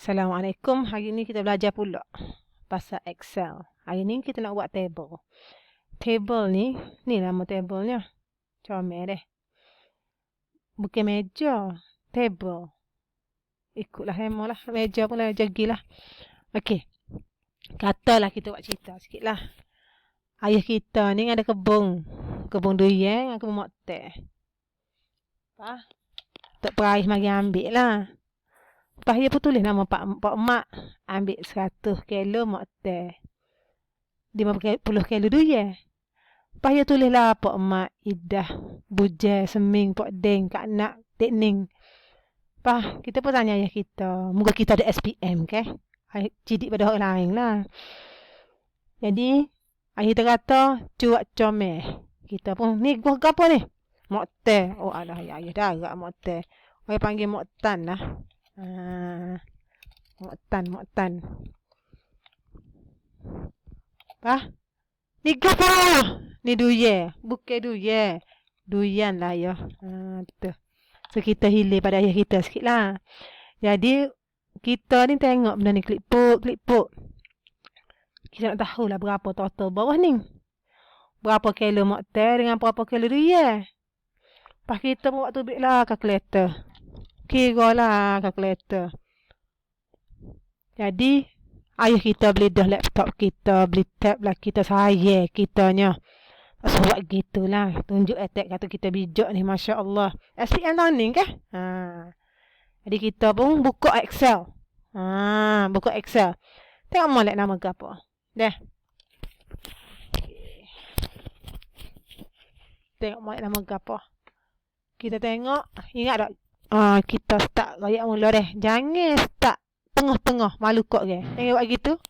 Assalamualaikum. Hari ni kita belajar pula pasal Excel. Hari ni kita nak buat table. Table ni nama tablenya. Comel deh. Bukan meja, table. Ikutlah hemo lah. Meja pun lah, jagilah. Okey. Katalah kita buat cerita sikit lah. Ayah kita ni ada kebun. Kebun durian, kebun motel. Tak peraih mari ambil lah. Lepas dia pun tulis nama Pak Mak. Ambil 100 kilo motel. 50 kilo durian. Lepas dia tulis lah Pak Mak, Idah, Bujai, Seming, Pak Deng, Kak Nak, Tek Ning. Lepas kita pun tanya ayah kita. Moga kita ada SPM ke? Cidik pada orang lain lah. Jadi, ayah kita kata, cuak comel. Kita pun, ni gua apa ni? Motel. Oh alah, ayah darah motel. Ayah panggil moktan lah. Moktan. Ni apa? Ni durian. Bukan durian. Durian lah ya. Betul. So kita hilir pada ayah kita sikit lah. Jadi kita ni tengok benda ni clipboard. Kita nak tahu lah berapa total bawah ni. Berapa kilo motel dengan berapa kilo durian. Lepas kita buat tu lah kalkulator. Kira lah kalkulator. Jadi, ayah kita beli dah laptop kita, beli tab lah kita saya kitanya. Sebab gitulah. Tunjuk attack kata kita bijak ni, Masya Allah. SPM learning ke? Jadi kita pun buka Excel. Buka Excel. Tengok molek nama ke apa. Dah. Tengok molek nama ke apa. Kita tengok. Ingat tak? Kita start rakyat mula deh. Jangan start tengah-tengah. Malu kok ke. Jangan buat gitu.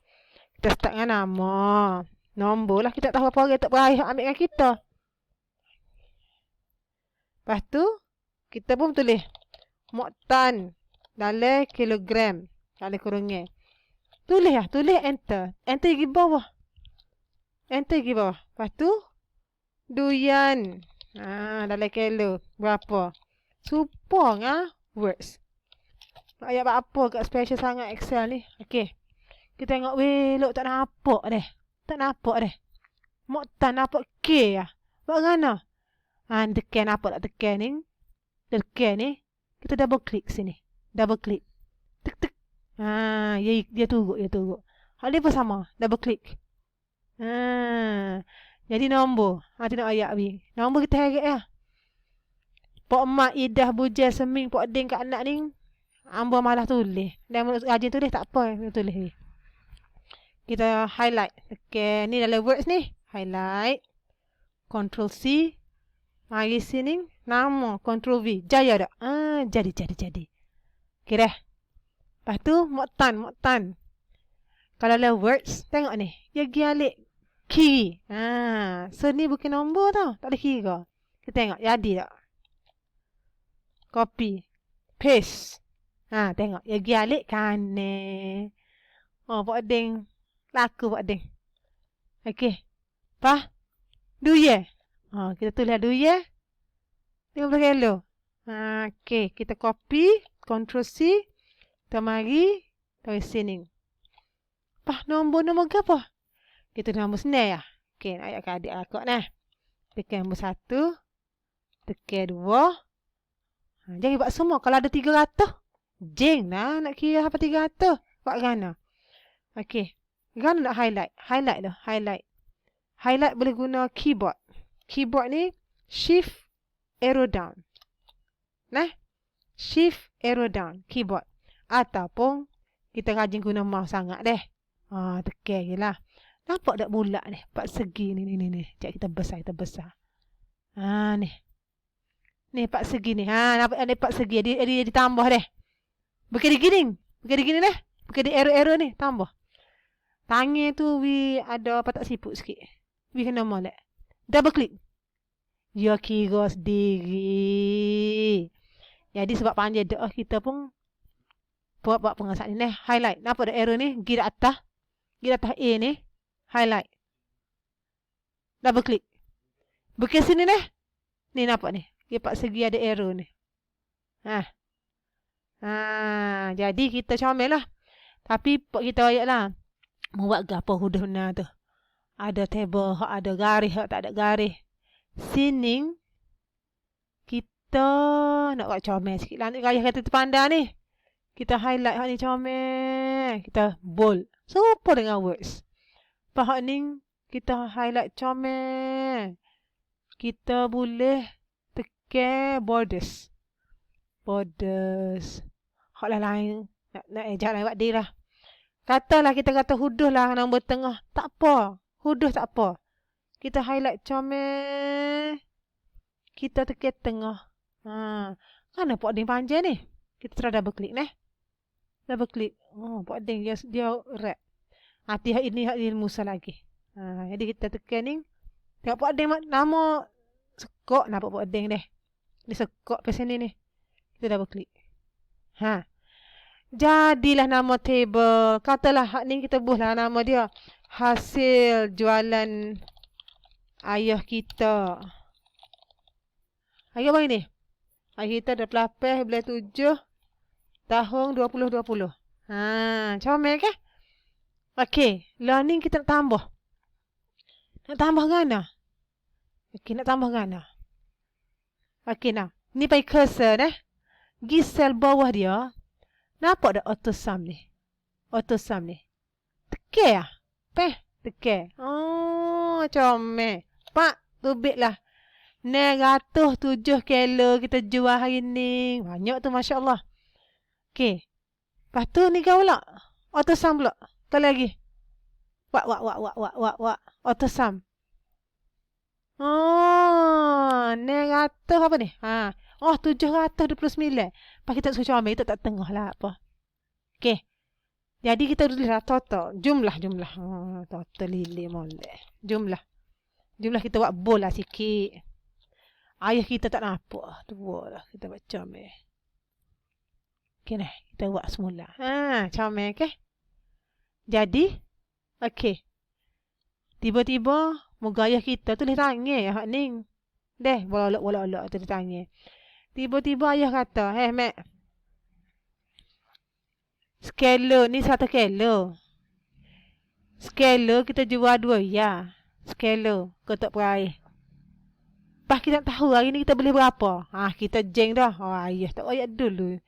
Kita start dengan nama. Nombor lah. Kita tak tahu apa orang tak berakhir ambil dengan kita. Lepas tu, kita pun tulis. Moktan. Dalam kilogram. Dalam kurungnya. Tulis lah. Tulis enter. Enter pergi bawah. Lepas tu, Duyan. Dalam kilo. Berapa? Supong words. Ayat apa kat special sangat Excel ni. Okey. Kita tengok welok tak nampak deh. Moktan nampak K lah. Bagaimana? Tekan apa tak tekan ni. Tekan ni. Kita double klik sini. Double klik. Tek. Dia turut. Hal dia pun sama. Double klik. Jadi nombor. Tengok ayat ni. Nombor kita harap lah. Pak Mak, Idah, Bujai, Seming, Pak Deng, Kak Nak ni. Ambo malah tulis. Dan rajin tulis tak apa. Tulis ni. Kita highlight. Okay. Ni dalam words ni. Highlight. Ctrl C. Mari sini. Nama. Ctrl V. Jaya tak? Jadi. Okay dah. Lepas tu. Moktan. Kalau dalam words. Tengok ni. Dia gialik kiri. So ni bukan nombor tau. Tak ada kira. Kita tengok. Jadi tak? Copy. Paste. Tengok. Dia gialik kanan. Pak Deng. Laku Pak Deng. Okey. Lepas. Duya. Kita tulis duya. 50 kilo. Okey. Kita copy. Ctrl C. Kita mari. Taruh sini. Lepas nombor ke apa? Kita nombor senang lah. Okey. Nak ayat ke adik akak nah. Tekan nombor 1. Tekan 2. Jangan buat semua. Kalau ada 300. Jeng lah. Nak kira apa 300. Buat gana. Okey. Gana nak highlight. Highlight boleh guna keyboard. Keyboard ni. Shift. Arrow down. Shift. Arrow down. Keyboard. Ataupun. Kita rajin guna mouse sangat deh. Tekan je lah. Nampak tak bulat ni. Pak segi ni. Sekejap kita besar. Ni. Ni pak segi ni. Nampak ada pak segi. Dia ditambah deh. Bukan digini deh. Bukan di arrow ni. Tambah. Tangan tu ada apa tak siput sikit. Kena molek. Double klik. Dia kira sendiri. Jadi sebab panjang dah kita pun buat pengasas ni. Highlight. Nampak ada arrow ni. Pergi atas A ni. Highlight. Double klik. Bukan sini deh. Ni nampak ni. Dia pak segi ada arrow ni. Jadi kita comel lah. Tapi pak kita ayat lah. Buat gapo huduh benar tu. Ada table, ada garis, tak ada garis. Sini kita nak buat comel sikit lah. Nak gaya kata terpandang ni. Kita highlight hak ni comel. Kita bold. Serupa dengan words. Hak ni kita highlight comel. Kita boleh tekan borders. Borders. Hak lah lain. Nak ejak lain buat dia lah. Katalah kita kata huduh lah nombor tengah. Tak apa. Huduh tak apa. Kita highlight comel. Kita tekan tengah. Kan nampak dia panjang ni. Kita try double click ni. Double click. Pak Ding dia wrap. Hati hak ini musa lagi. Jadi kita tekan ni. Tengok Pak Ding nama sekok nampak Pak Ding deh. Dia sekok ke sini ni. Kita double click. Jadilah nama table. Katalah hak ni kita buatlah nama dia. Hasil jualan ayah kita. Ayah apa ini? Ayah kita dah pelapis bulan 7 tahun 2020. Comel ke? Okey, learning kita nak tambah. Nak tambah gana? Okey, nak tambah gana? Okey, nah. Ni pakai cursor Gi sel bawah dia. Nampak tak auto sum ni? Auto sum ni. Tekan lah. Tekan. Comel. Pak, tubik lah. 907 kilo kita jual hari ni. Banyak tu, Masya Allah. Okey. Lepas tu ni kau pula. Auto sum pula. Kali lagi. Wak. Auto sum. 900 apa ni? 729. Lepas kita suruh comel, kita tak tengah lah apa. Okey. Jadi kita tulislah total. Jumlah. Total lili molek. Jumlah kita buat bold lah sikit. Ayah kita tak nampak. Tua lah. Kita buat comel. Okey ni. Kita buat semula. Comel ke? Jadi. Okey. Tiba-tiba. Moga ayah kita tulis tangan. Hak ni. Bolak-bolak tulis tangan. Tiba-tiba ayah kata. Mat. Skala ni 1 kilo. Skala kita jual 2 ya. Skala. Kotak peraih. Lepas kita tahu hari ni kita boleh berapa. Kita jeng dah. Ayah tak ayat dulu.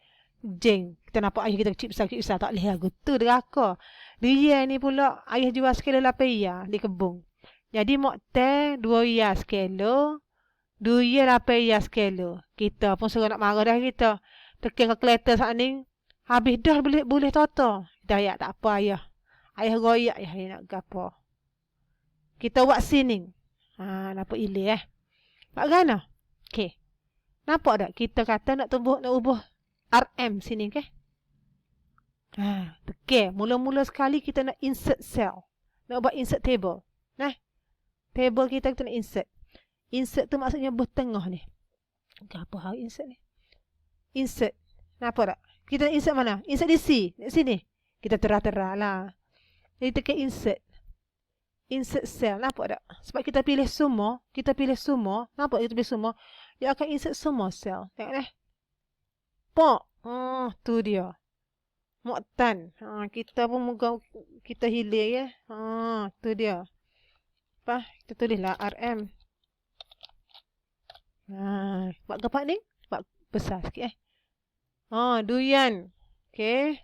Jeng. Kita nampak ayah kita kecil besar. Tak boleh lagu tu deraka. Dia ni pula ayah jual skala 8 ya di kebun. Jadi mokte 2 ya skala. 2 ya 8 ya skala. Kita pun suruh nak marah dah kita. Tekan kalkulator saat ni. Habis dah boleh total. Kita ayat tak apa ayah. Ayah goyak ayah nak gapo. Kita buat sini. Nampak ilih Pak Gana? Okey. Nampak tak? Kita kata nak ubah RM sini ke? Tekan. Mula-mula sekali kita nak insert cell. Nak buat insert table. Table kita nak insert. Insert tu maksudnya bertengah ni. Apa hal insert ni? Insert. Nampak tak? Kita nak insert mana? Insert di sini. Kita terah-terah lah. Jadi tekan insert. Insert cell. Nampak tak? Sebab kita pilih semua. Nampak kita pilih semua. Dia akan insert semua cell. Tengok ni. Pok. Tu dia. Moktan. Kita pun moga kita hilir ya. Tu dia. Lepas kita tulislah RM. Buat gapak ni. Buat besar sikit Duyan. Okey.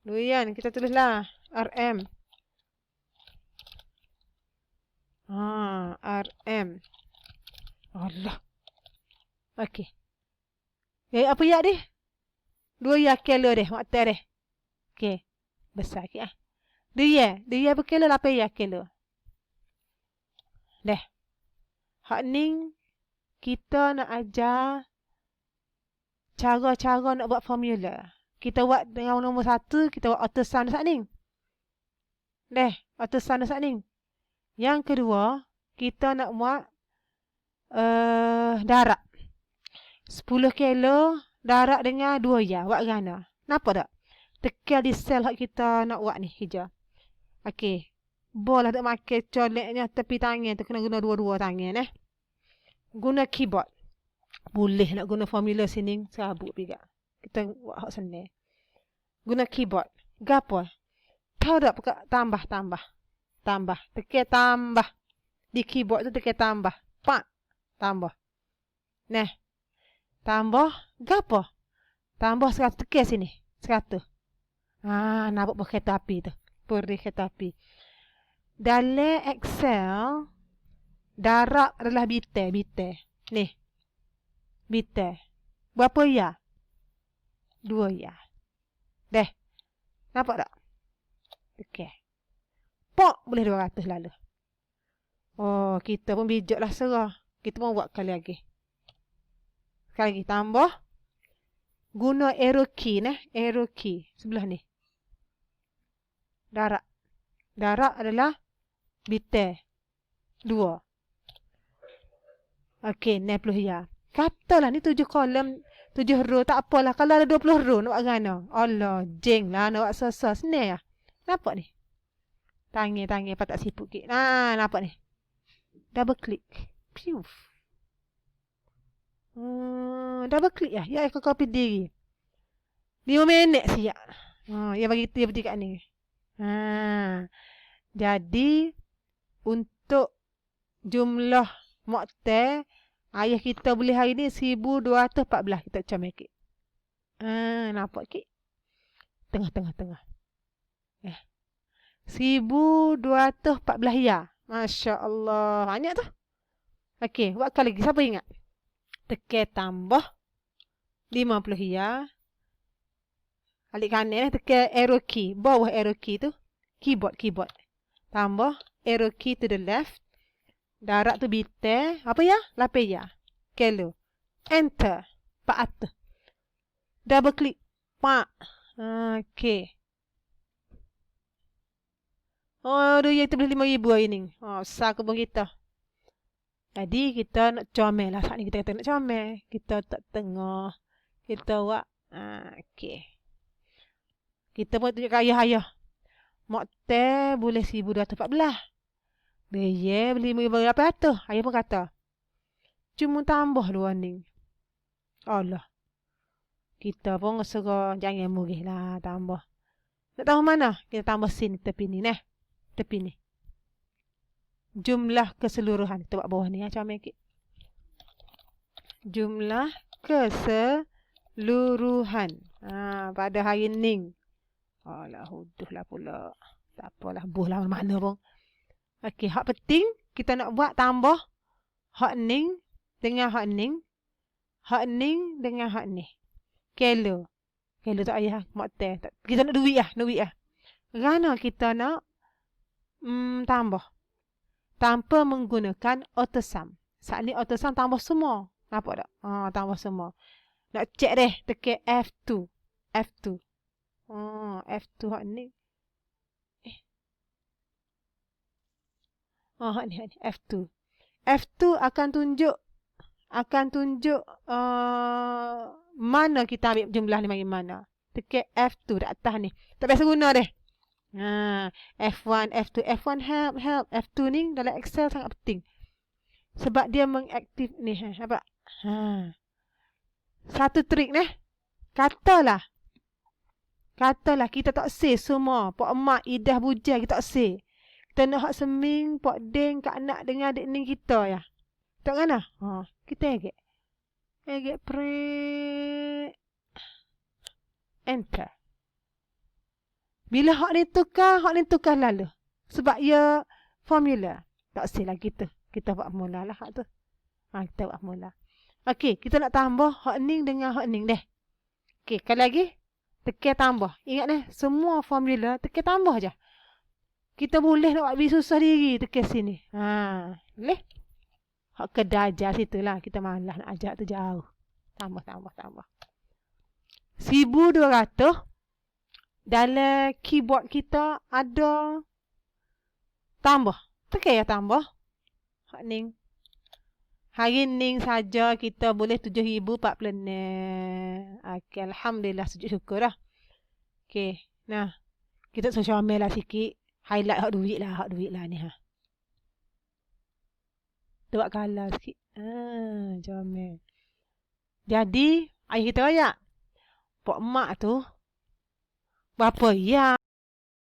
Duyan. Kita tulislah RM. RM. Allah. Okey. Apa ya dia? 2 ya kilo deh. Waktu deh. Okey. Besar sikit Dia berkilo 8 ya kilo. Deh. Hak ni kita nak ajar cara-cara nak buat formula. Kita buat dengan nombor 1, kita buat auto sum saat ni. Auto sum saat ni. Yang kedua, kita nak buat darat. 10 kilo darat dengan 2 ya. Buat gana. Nampak tak? Tekan di sel hak kita nak buat ni hijau. Okey. Boleh tak makan coleknya tepi tangan tu kena guna dua-dua tangan Guna keyboard. Boleh nak guna formula sini serabut juga. Kita buat hak senang. Guna keyboard. Gapo? Tahu tak tambah. Tambah. Tekan tambah. Di keyboard tu tekan tambah. Pak. Tambah. Nah. Tambah. Gapo? Tambah 100 tekan sini. 100. Nampak pun kereta api tu. Perih kereta api. Dalam Excel, darab adalah biter. Ni. Biter. Berapa ya? 2 ya. Deh. Nampak tak? Okey. Pok boleh 200 lalu. Oh, kita pun bijak lah serah. Kita pun buat kali lagi. Sekali lagi tambah. Guna arrow key nah. Arrow key. Sebelah ni. Darab. Darab adalah biter. 2. Okey, 60 ya. Katalah ni 7 kolom, 7 row. Tak apalah. Kalau ada 20 row nak buat gana. Allah, jeng lah nak buat susah. Senang lah. Nampak ni? Tangan patak siput sikit. Nampak ni? Double click. Piu. Double click lah. Ya, aku copy diri. 5 minit siap. Ya bagi dia berarti kat ni. Jadi, untuk jumlah moktel, ayah kita boleh hari ni 1214. Kita comel sikit. Nampak sikit? Tengah. 1214 ya. Masya Allah. Banyak tu. Okey, buat kali lagi. Siapa ingat? Tekan tambah 50 ya. Alik kanan tekan arrow key. Bawah arrow key tu. Keyboard. Tambah arrow key to the left. Darab tu biter. Apa ya? 8 ya. Kelo. Enter. Pak atas. Double click. Pak. Okey. Aduh, yang tu boleh 5,000 hari ni. Besar kebun kita. Jadi, kita nak comel lah. Saat ni kita kata nak comel. Kita tak tengah. Kita buat. Okey. Kita pun tunjuk ke ayah. Moktel boleh 1214. Dia boleh 5,800. Ayah pun kata. Cuma tambah 2 ni. Allah. Kita pun serah jangan murih lah tambah. Nak tahu mana? Kita tambah sini tepi ni. Tepi ni. Jumlah keseluruhan. Kita buat bawah ni. Comel sikit. Jumlah keseluruhan. Pada hari ni. Alah, huduh lah pula. Tak apalah. Buh lah makna pun. Okey, hak penting. Kita nak buat tambah. Hak ni dengan hak ni. Hak ni dengan hak ni. Kelo. Kelo tak ayah. Moktel. Kita nak duit lah. Kerana kita nak tambah. Tanpa menggunakan autosum. Saat ni autosum tambah semua. Nampak tak? Tambah semua. Nak cek deh. Tekan F2. F2 hak ni. Hak ni. F2. F2 akan tunjuk mana kita ambil jumlah ni bagi mana. Tekan F2 dekat atas ni. Tak biasa guna deh. F1, F2, F1 help. F2 ni dalam Excel sangat penting. Sebab dia mengaktif ni. Nampak? Satu trik ni. Katalah kita tak say semua. Pak emak, idah, bujang kita tak say. Kita nak hak seming, pak deng, kak anak dengan adik ni kita ya. Tak mana? Kita egek. Pre. Enter. Bila hak ni tukar lalu. Sebab ia formula. Tak say lah kita. Kita buat mula lah hak tu. Kita buat mula. Okey, kita nak tambah hak ni dengan hak ni deh. Okey, kali lagi. Tekan tambah. Ingat ni, semua formula tekan tambah je. Kita boleh nak buat susah diri tekan sini. Boleh? Hak kedai ajar situ lah. Kita malas nak ajar tu jauh. Tambah. 1200. Dalam keyboard kita ada tambah. Tekan ya tambah. Hak ni. Hari ni saja kita boleh 7,046. Okey, alhamdulillah, sujud syukur lah. Okey, nah. Kita comel lah sikit. Highlight hak duit lah ni ha. Kita buat color sikit. Comel. Jadi, ayah kita raya. Pak emak tu Berapa ya?